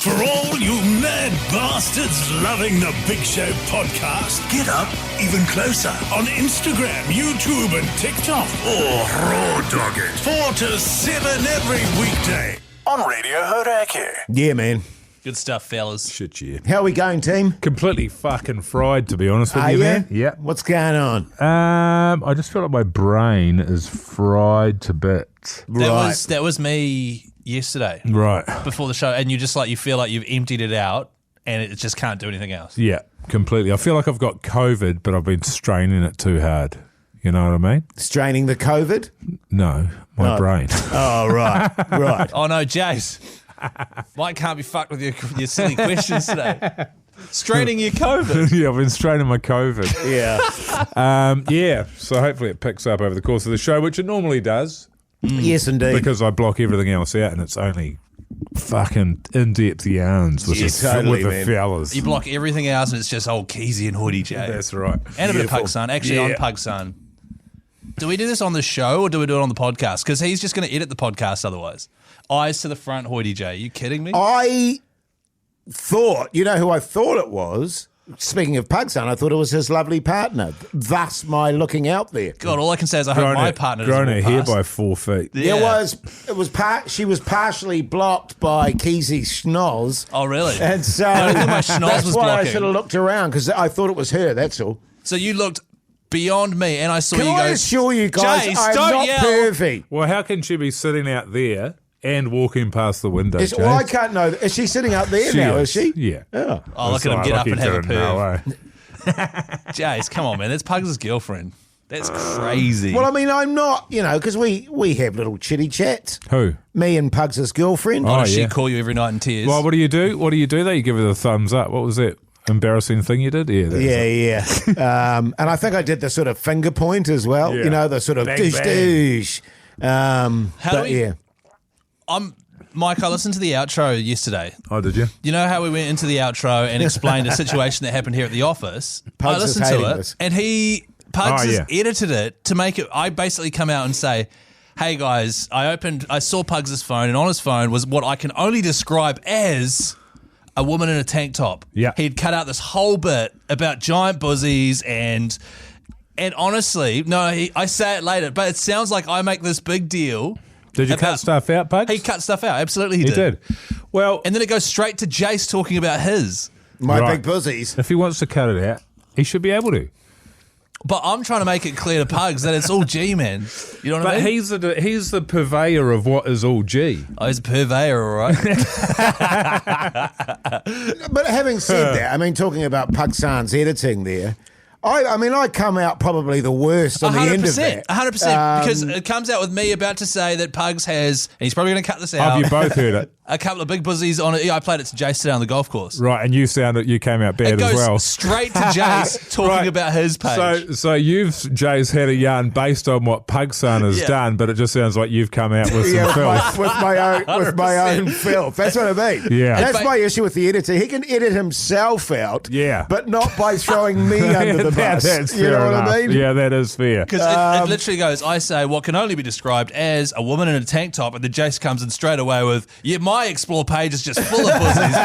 For all you mad bastards loving the Big Show podcast, get up even closer on Instagram, YouTube and TikTok. Or raw dog it 4 to 7 every weekday on Radio Hauraki. Yeah, man. Good stuff, fellas. Shit, yeah. How are we going, team? Completely fucking fried, to be honest with you, man. Yeah. What's going on? I just feel like my brain is fried to bits. That was me yesterday. Right. Before the show, and you feel like you've emptied it out and it just can't do anything else. Yeah, completely. I feel like I've got COVID, but I've been straining it too hard. You know what I mean? Straining the COVID? No, my brain. Oh, right. Right. Oh, no, Jace. Mike can't be fucked with your silly questions today. Straining your COVID. Yeah, I've been straining my COVID. Yeah. So hopefully it picks up over the course of the show, which it normally does. Yes, indeed. Because I block everything else out and it's only fucking in-depth yarns with, totally, with the fellas. You block everything else and it's just old Keyzie and Hoytey J. That's right. And a bit of Pug-San. Actually, on Pug-San. Do we do this on the show or do we do it on the podcast? Because he's just going to edit the podcast otherwise. Eyes to the front, Hoytey J. Are you kidding me? I thought, you know who I thought it was? Speaking of Pug-San, I thought it was his lovely partner. Thus my looking out there. God, all I can say is I hope my partner doesn't grown her walk hair past. by 4 feet. Yeah. She was partially blocked by Keizie's schnoz. Oh, really? And so I don't think my schnoz that's was why blocking. I should have looked around because I thought it was her, that's all. So you looked beyond me and I saw Can you I go, assure you guys, Jace, I'm don't not yell. pervy. Well, how can she be sitting out there and walking past the window, James? Well, I can't know. Is she sitting out there now, is she? Yeah. Oh. Oh, look at him get up and have a perv. perv. Jace, come on, man. That's Pugs' girlfriend. That's crazy. Well, I mean, I'm not, because we have little chitty chats. Who? Me and Pugs' girlfriend. Why does yeah. she call you every night in tears? Well, what do you do? What do you do there? You give her the thumbs up. What was that embarrassing thing you did? Yeah. Yeah. And I think I did the sort of finger point as well. Yeah. The sort of Bang, douche bang. douche. How do we- Yeah. Mike, I listened to the outro yesterday. Oh, did you? You know how we went into the outro and explained a situation that happened here at the office? Pugs I is listened hating to it, this. and Pugs has yeah. edited it to make it. I basically come out and say, "Hey guys, I saw Pugs' phone, and on his phone was what I can only describe as a woman in a tank top." Yeah. He'd cut out this whole bit about giant buzzies and honestly, I say it later, but it sounds like I make this big deal. Did you cut stuff out, Pugs? He cut stuff out. Absolutely, he He did. Well, And then it goes straight to Jace talking about his. My Right. big bussies. if he wants to cut it out, he should be able to. But I'm trying to make it clear to Pugs that it's all G, man. You know what I But mean? he's the purveyor of what is all G. Oh, he's a purveyor, all right. But having said that, I mean, talking about Pug-San's editing there, I come out probably the worst on the end of that. 100%. Because it comes out with me about to say that Pugs has, and he's probably going to cut this out, Have you both heard it? a couple of big buzzies on it. Yeah, I played it to Jace today on the golf course. Right, and you came out bad It goes as well. straight to Jace talking Right. about his page. So Jay's had a yarn based on what Pug-San has Yeah. done, but it just sounds like you've come out with some filth. with my own filth. That's what I mean. Yeah. That's my issue with the editor. He can edit himself out, Yeah. but not by throwing me under the bus. That's You know fair what enough. I mean? Yeah, that is fair. Because it literally goes, I say what can only be described as a woman in a tank top, and then Jace comes in straight away with, yeah, my Explore page is just full of pussies.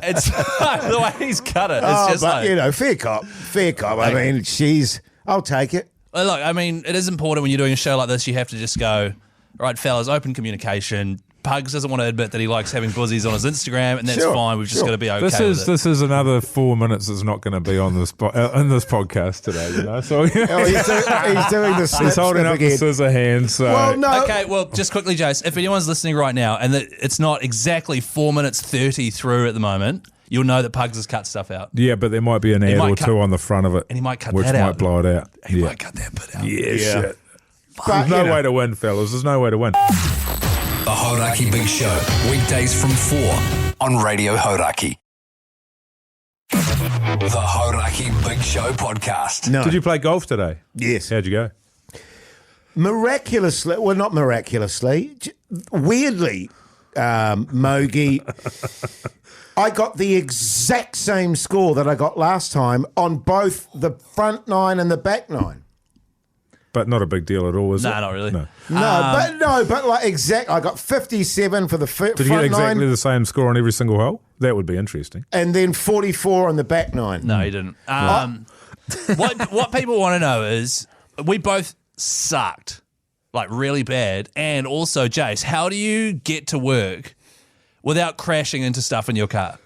It's the way he's cut it. It's just like, fair cop. I mean, I'll take it. Look, I mean, it is important when you're doing a show like this, you have to just go, right, fellas, open communication. Pugs doesn't want to admit that he likes having buzzies on his Instagram, and that's Sure, fine. We've just sure. got to be okay with it. This is another 4 minutes that's not going to be on this in this podcast today. You know, so Oh, he's doing the snip, he's holding snip up the again. scissor hand. So Well, no. Okay, well, just quickly, Jace, if anyone's listening right now and that it's not exactly 4 minutes 30 through at the moment, you'll know that Pugs has cut stuff out. yeah, but there might be an ad might or cut- two on the front of it, and he might cut which that might out. blow it out. He yeah. might cut that bit out. Yeah, Yeah. shit. But, There's no way to win, fellas. There's no way to win. The Hauraki Big Show, weekdays from 4 on Radio Hauraki. The Hauraki Big Show podcast. No. Did you play golf today? Yes. How'd you go? Miraculously, well, not miraculously, weirdly, Mogi, I got the exact same score that I got last time on both the front nine and the back nine. but not a big deal at all, is it? No, not really. No. But like exact. I got 57 for the front Did you get exactly nine, the same score on every single hole? That would be interesting. and then 44 on the back nine. No, he didn't. What people want to know is we both sucked, like really bad. And also, Jace, how do you get to work without crashing into stuff in your car?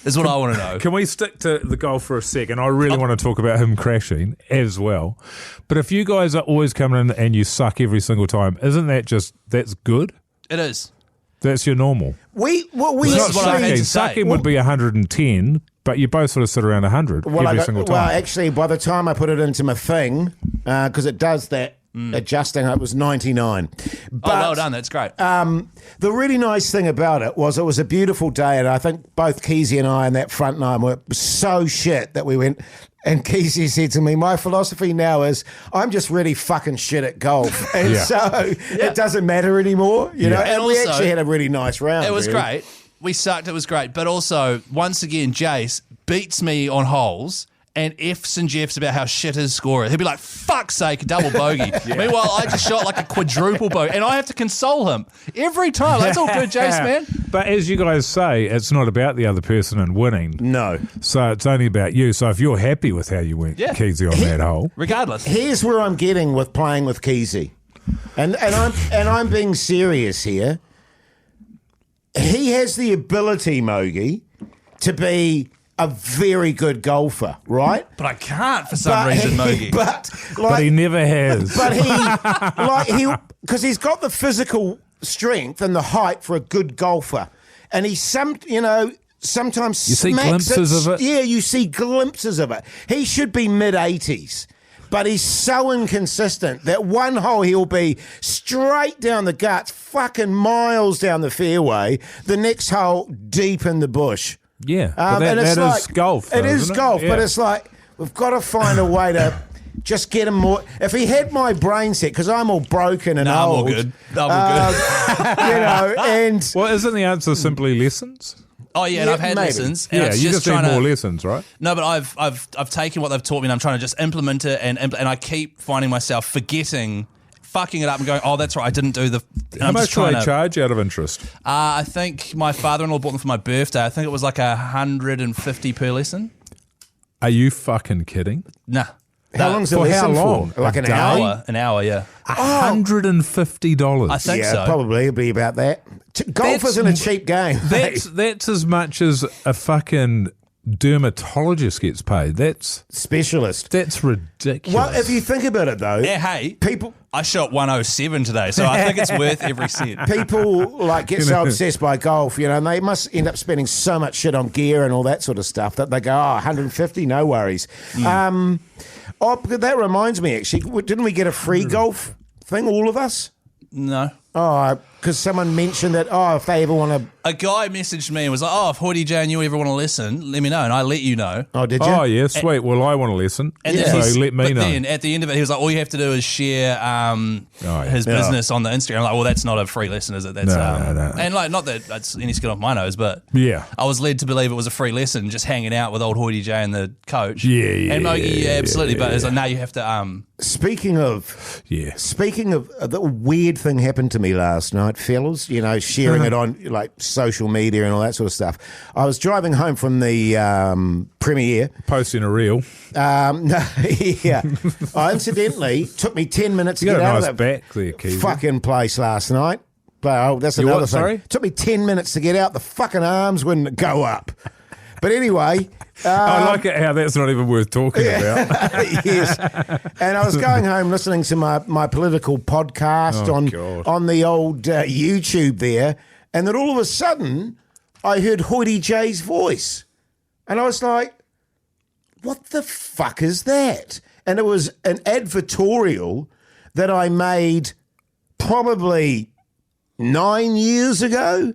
Is what I want to know. Can we stick to the golf for a second? I really want to talk about him crashing as well. But if you guys are always coming in and you suck every single time, isn't that that's good? It is. That's your normal. We This is what I had to say. Sucking would be 110, but you both sort of sit around 100 every single time. Well, actually, by the time I put it into my thing, because it does that adjusting, it was 99. But, Well done. That's great. the really nice thing about it was a beautiful day, and I think both Keyzie and I in that front nine were so shit that we went. And Keyzie said to me, my philosophy now is I'm just really fucking shit at golf. And so it doesn't matter anymore, you know. And we also, actually had a really nice round. It was really. great. We sucked. It was great. But also, once again, Jace beats me on holes and F's and Jeff's about how shit his score is. He'll be like, fuck's sake, double bogey. Meanwhile, I just shot like a quadruple bogey. And I have to console him every time. That's all good, Jace, man. But as you guys say, it's not about the other person and winning. No. So it's only about you. So if you're happy with how you went, Keyzie, on that hole. Regardless. Here's where I'm getting with playing with Keyzie. And I'm being serious here. He has the ability, Mogi, to be a very good golfer, right? But I can't for some reason, Mogi. But he never has. But because he's got the physical strength and the height for a good golfer, and he sometimes You see glimpses of it? Yeah, you see glimpses of it. He should be mid-80s. But he's so inconsistent that one hole he'll be straight down the guts, fucking miles down the fairway. The next hole deep in the bush. Yeah, but that is golf. It is golf, Yeah. but it's like we've got to find a way to just get him more. If he had my brain set, because I'm all broken and I'm all old. good. I'm all good. And Well, isn't the answer simply lessons? Oh, yeah, and Yeah, I've had maybe. lessons. And Yeah, it's you just need trying more to, lessons, right? No, but I've taken what they've taught me and I'm trying to just implement it and I keep finding myself forgetting, fucking it up and going, oh, that's right, I didn't do the... How much do they charge out of interest? I think my father-in-law bought them for my birthday. I think it was like $150 per lesson. Are you fucking kidding? Nah. how long's the for how lesson long? for? Like A an day? hour? An hour, yeah. $150. I think Yeah, so. probably it'll be about that. Golf That's- isn't a cheap game. That's as much as a fucking dermatologist gets paid. That's Specialist. ridiculous. Well, if you think about it, though, Yeah, hey, people I shot 107 today, so I think it's worth every cent. like get so obsessed by golf, and they must end up spending so much shit on gear and all that sort of stuff that they go, 150, no worries. But that reminds me, actually, didn't we get a free golf thing, all of us? No. Oh, because someone mentioned that, if they ever want to... A guy messaged me and was like, oh, if Hoytey J and you ever want to listen, let me know. And I let you know. Oh, did you? Oh, yeah, sweet. Well, I want to listen. And So then let me know. Then at the end of it, he was like, all you have to do is share his business on the Instagram. I'm like, well, that's not a free lesson, is it? That's, No. And like, not that that's any skin off my nose, but Yeah. I was led to believe it was a free lesson, just hanging out with old Hoytey J and the coach. Yeah, And Mogi, yeah, absolutely. yeah, But it's like, now you have to... Speaking of, Yeah. the weird thing happened to me last night, fellas, sharing it on like social media and all that sort of stuff. I was driving home from the premiere. Posting a reel. Incidentally, took me 10 minutes to You get got a out nice of that back there, Keyzie. fucking place last night. But that's You another what, thing. sorry? Took me 10 minutes to get out. The fucking arms wouldn't go up. But anyway... I like it how that's not even worth talking about. Yes. And I was going home listening to my political podcast on the old YouTube there, and then all of a sudden I heard Hoytey J's voice. And I was like, what the fuck is that? And it was an advertorial that I made probably 9 years ago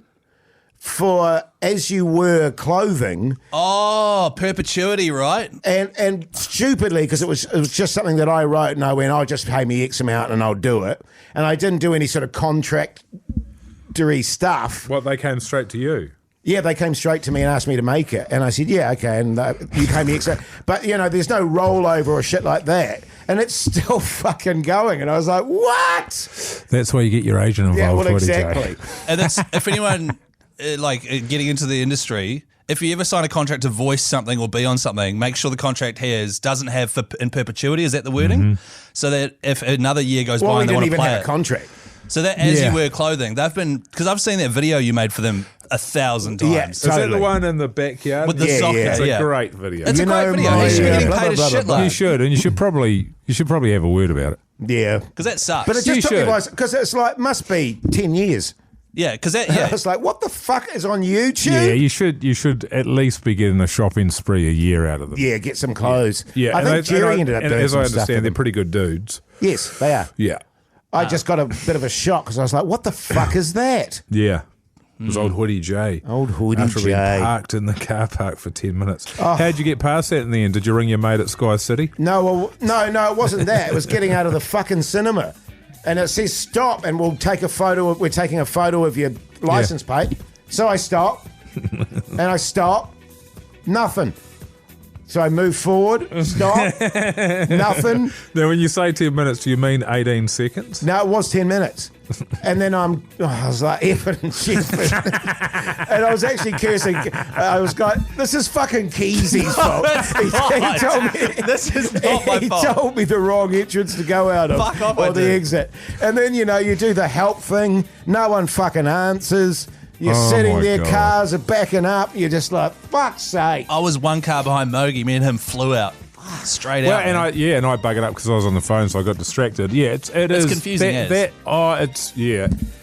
for As You Were clothing. Oh, perpetuity, right? And stupidly, because it was just something that I wrote, and I went, "I'll just pay me X amount and I'll do it." And I didn't do any sort of contractory stuff. What, they came straight to you? Yeah, they came straight to me and asked me to make it, and I said, "Yeah, okay." And you pay me X amount, but there's no rollover or shit like that. and it's still fucking going. And I was like, what? That's why you get your agent involved. Yeah, well, Hoytey J. exactly. And that's, if anyone getting into the industry, if you ever sign a contract to voice something or be on something, make sure the contract doesn't have in perpetuity. Is that the wording? So that if another year goes by and they want to play have it, a contract. so that as you wear clothing, they've been, because I've seen that video you made for them 1,000 times. Yeah, Is that the one in the backyard? With the soccer, It's a yeah. great video. It's a great video. You should be getting paid a shitload. You should, and you should probably have a word about it. Yeah. Because that sucks. But it You just took me should. by, because it's like, must be 10 years. yeah, because that, I yeah. was like, what the fuck is on YouTube? Yeah, you should at least be getting a shopping spree a year out of them. Yeah, get some clothes. Yeah, I and think Jerry ended up doing as I some stuff. understand, with they're them. pretty good dudes. Yes, they are. Yeah, I just got a bit of a shock because I was like, what the fuck is that? yeah. It was old Hoytey J. Old Hoytey After being J. parked in the car park for 10 minutes. How'd you get past that in the end? Did you ring your mate at Sky City? No, it wasn't that. It was getting out of the fucking cinema. And it says stop and we're taking a photo of your license plate. So I stop and I stop. Nothing. So I move forward, stop, nothing. Now, when you say 10 minutes, do you mean 18 seconds? No, it was 10 minutes. And then I was like, F'n Jeff'n. And I was actually cursing. I was going, this is fucking Keyzie's fault. He told me, This is not my fault. He told me the wrong entrance to go out of. Fuck off, or I the did. exit. And then, you do the help thing. No one fucking answers. You're Oh, sitting my there, God. cars are backing up. You're just like, fuck's sake. I was one car behind Mogi. Me and him flew out straight Well, out. and man. I buggered up because I was on the phone, so I got distracted. Yeah, it is confusing as.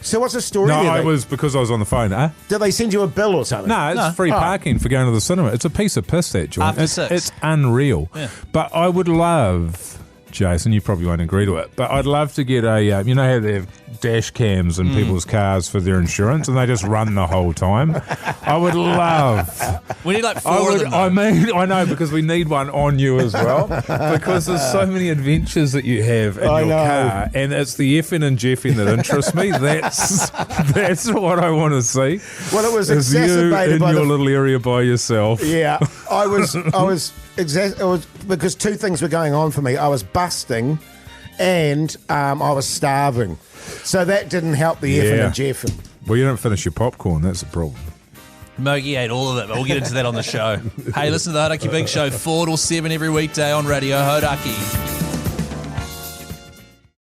So what's the story No, there? it was because I was on the phone. Did they send you a bill or something? No, it's free parking for going to the cinema. It's a piece of piss, that joint. After it's, 6. It's unreal. Yeah. But I would love, Jason, you probably won't agree to it, but I'd love to get a, you know how they have dash cams in people's cars for their insurance and they just run the whole time? I would love... We need like 4 of them. I know, because we need one on you as well, because there's so many adventures that you have in I your know. car, and it's the F'n and Jeff'n that interests me. That's what I want to see. Well, it was Is you exacerbated in by your the... little area by yourself. Yeah, it was because two things were going on for me. I was busting and I was starving. So that didn't help the F'n and Jeff'n. Well, you don't finish your popcorn. That's the problem. Mogi ate all of it, but we'll get into that on the show. Hey, listen to the Hauraki Big Show, 4 till 7 every weekday on Radio Hauraki.